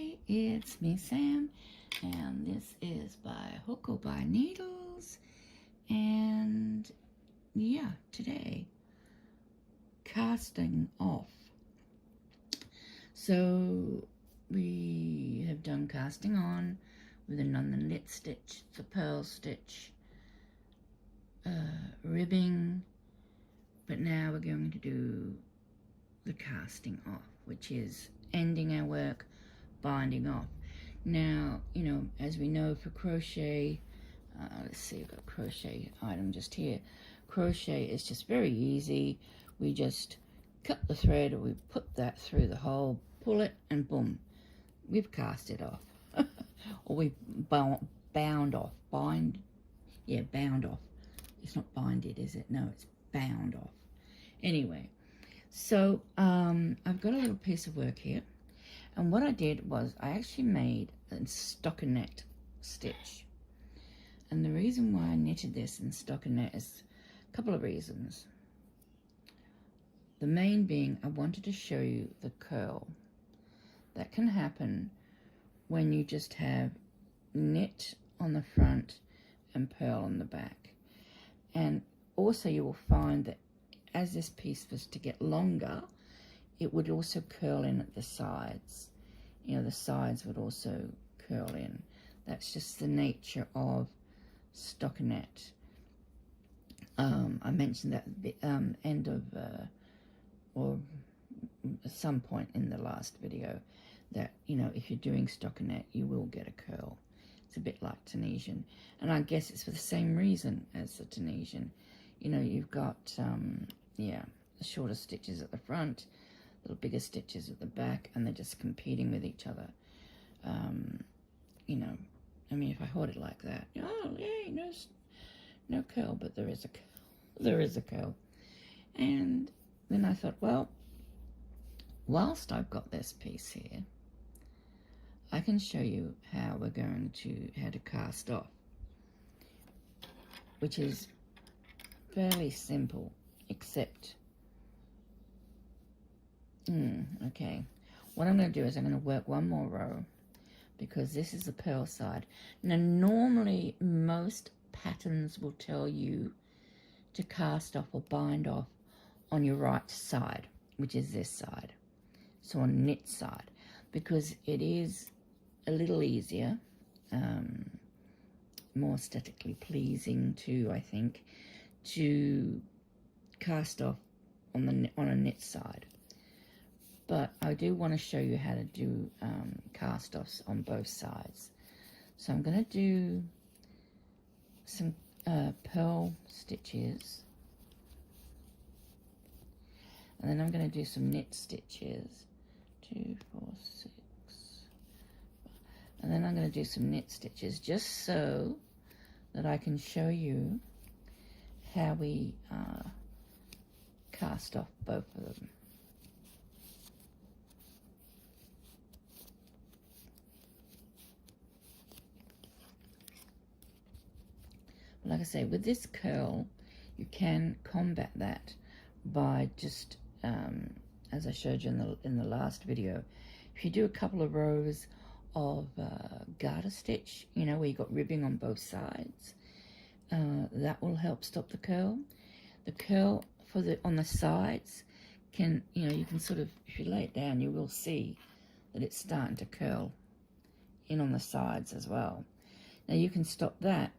Hey, it's me, Sam, and this is by Hook or by Needles. And yeah, today, casting off. So we have done casting on with another knit stitch, the purl stitch, ribbing, but now we're going to do the casting off, which is ending our work, binding off. Now, you know, as we know for crochet, let's see, I've got a crochet item just here. Crochet is just very easy. We just cut the thread, or we put that through the hole, pull it, and boom, we've cast it off. Or we bound off, bound off. It's not binded, is it? No, it's bound off. Anyway, so I've got a little piece of work here. And what I did was I actually made a stockinette stitch. And the reason why I knitted this in stockinette is a couple of reasons. The main being I wanted to show you the curl that can happen when you just have knit on the front and purl on the back. And also you will find that as this piece was to get longer, it would also curl in at the sides. You know, the sides would also curl in. That's just the nature of stockinette. I mentioned that at the end of, or at some point in the last video, that, you know, if you're doing stockinette, you will get a curl. It's a bit like Tunisian. And I guess it's for the same reason as the Tunisian. You know, you've got, the shorter stitches at the front, little bigger stitches at the back, and they're just competing with each other. You know, I mean, if I hold it like that, oh, yay, no curl, but there is a curl. There is a curl. And then I thought, well, whilst I've got this piece here, I can show you how we're going to cast off, which is fairly simple, except okay, what I'm going to do is I'm going to work one more row, because this is the purl side. Now normally most patterns will tell you to cast off or bind off on your right side, which is this side, so on knit side, because it is a little easier, more aesthetically pleasing too, I think, to cast off on a knit side. But I do want to show you how to do cast offs on both sides. So I'm going to do some purl stitches, and then I'm going to do some knit stitches, 2, 4, 6, and then I'm going to do some knit stitches just so that I can show you how we cast off both of them. Like I say, with this curl, you can combat that by just, as I showed you in the last video, if you do a couple of rows of garter stitch, you know, where you got ribbing on both sides, that will help stop the curl. The curl on the sides can, you know, you can sort of, if you lay it down, you will see that it's starting to curl in on the sides as well. Now you can stop that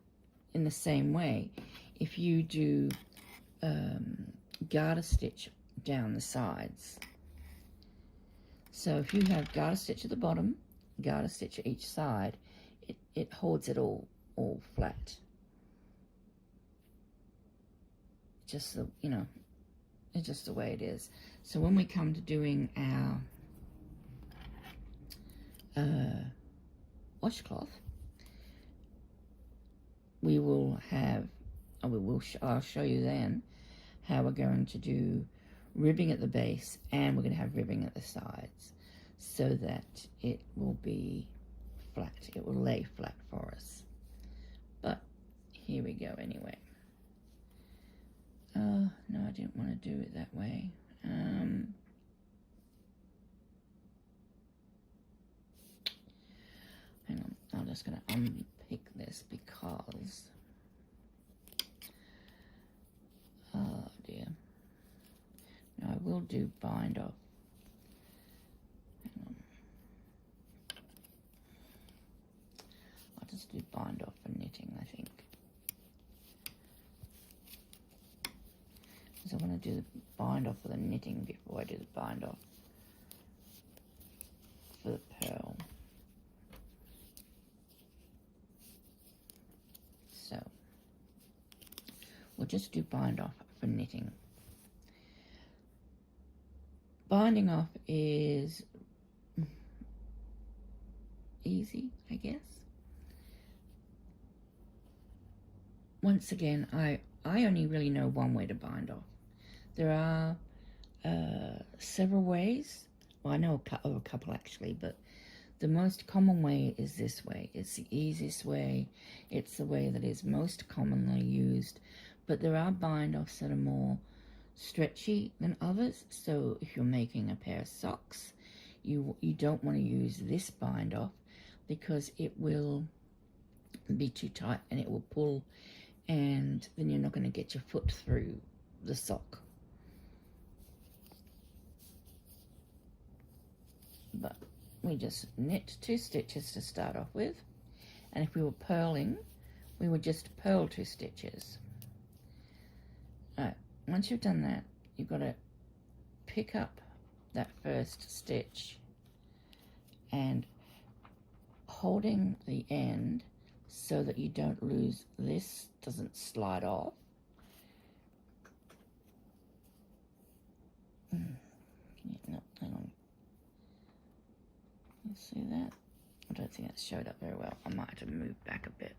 in the same way if you do garter stitch down the sides. So if you have garter stitch at the bottom, garter stitch at each side, it holds it all flat. Just the, you know, it's just the way it is. So when we come to doing our washcloth, we will have, I'll show you then how we're going to do ribbing at the base, and we're going to have ribbing at the sides, so that it will be flat. It will lay flat for us. But here we go anyway. No, I didn't want to do it that way. just going to unpick this because, oh dear. No, I will do bind off. Hang on. I'll just do bind off for knitting, I think. Because I want to do the bind off for the knitting before I do the bind off for the purl. So we'll just do bind off for knitting. Binding off is easy, I guess. Once again, I only really know one way to bind off. There are several ways. Well, I know of a couple actually, but the most common way is this way. It's the easiest way. It's the way that is most commonly used. But there are bind-offs that are more stretchy than others. So if you're making a pair of socks, you don't want to use this bind-off because it will be too tight and it will pull, and then you're not going to get your foot through the sock. But we just knit 2 stitches to start off with, and if we were purling, we would just purl 2 stitches. Alright, once you've done that, you've got to pick up that first stitch and holding the end so that you don't lose this, doesn't slide off. No, hang on. You see that? I don't think that showed up very well. I might have to move back a bit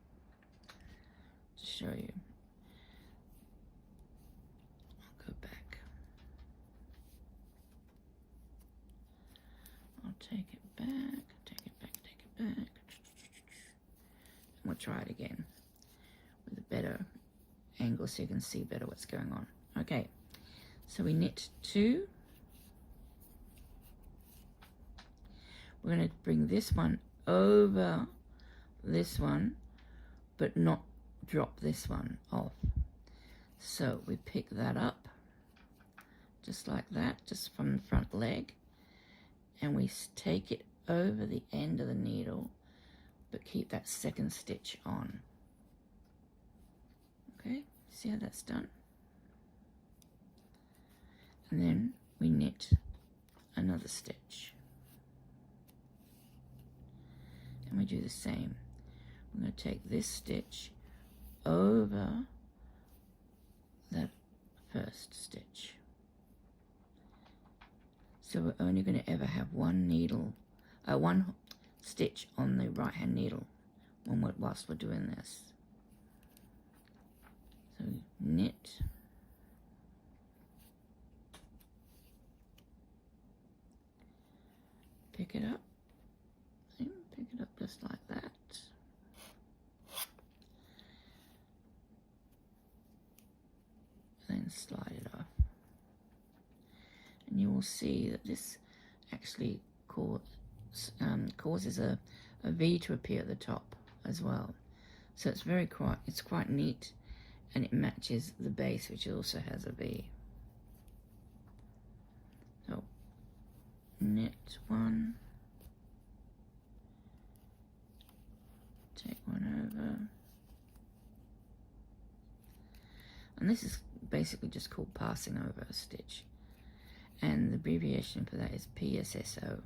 to show you. I'll go back. I'll take it back, take it back, take it back. We'll try it again with a better angle so you can see better what's going on. Okay, so we knit 2. We're going to bring this one over this one, but not drop this one off. So we pick that up, just like that, just from the front leg, and we take it over the end of the needle, but keep that second stitch on. Okay, see how that's done? And then we knit another stitch. And we do the same. We're going to take this stitch over that first stitch. So we're only going to ever have one needle, one stitch on the right hand needle whilst we're doing this. So knit, pick it up, pick it up just like that, then slide it off, and you will see that this actually causes a V to appear at the top as well. So it's quite neat, and it matches the base, which also has a V. So knit one, take one over, and this is basically just called passing over a stitch, and the abbreviation for that is PSSO.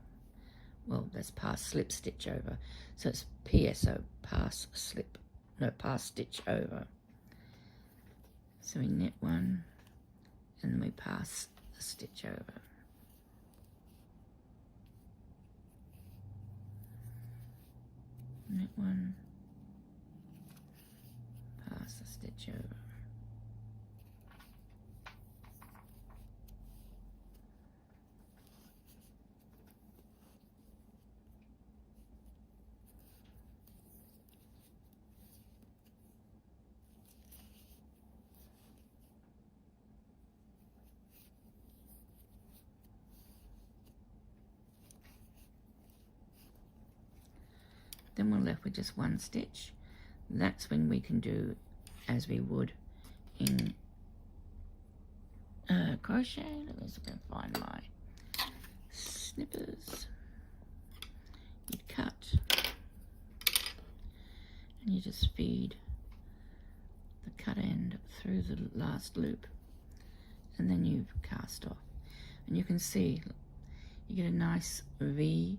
Well, that's pass slip stitch over, so it's PSO, pass stitch over. So we knit one and then we pass the stitch over. Knit one, pass the stitch over. Then we're left with just one stitch. That's when we can do as we would in crochet. Let me see if I can find my snippers. You cut and you just feed the cut end through the last loop, and then you cast off. And you can see you get a nice V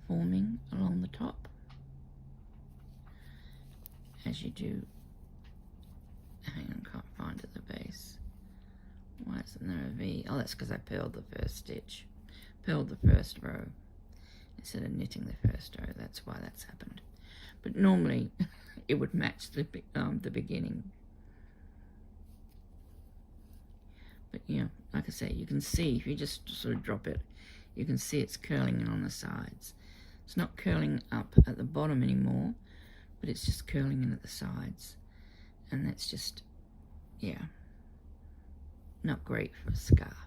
forming along the top as you do. Hang on, can't find it at the base. Why isn't there a V? Oh, that's because I purled the first stitch, purled the first row instead of knitting the first row. That's why that's happened. But normally it would match the beginning. But yeah, like I say, you can see if you just sort of drop it, you can see it's curling in on the sides. It's not curling up at the bottom anymore, but it's just curling in at the sides. And that's just, yeah, not great for a scarf.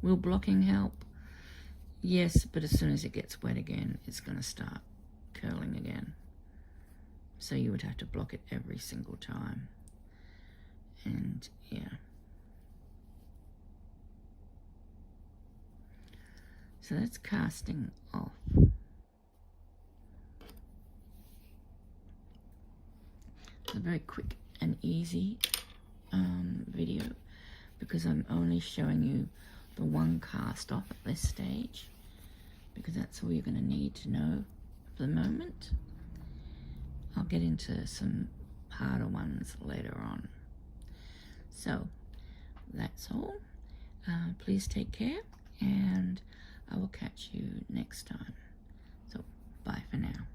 Will blocking help? Yes, but as soon as it gets wet again, it's going to start curling again. So you would have to block it every single time. And yeah. So that's casting off. It's a very quick and easy video because I'm only showing you the one cast off at this stage, because that's all you're going to need to know for the moment. I'll get into some harder ones later on. So that's all. Please take care, and I will catch you next time. So bye for now.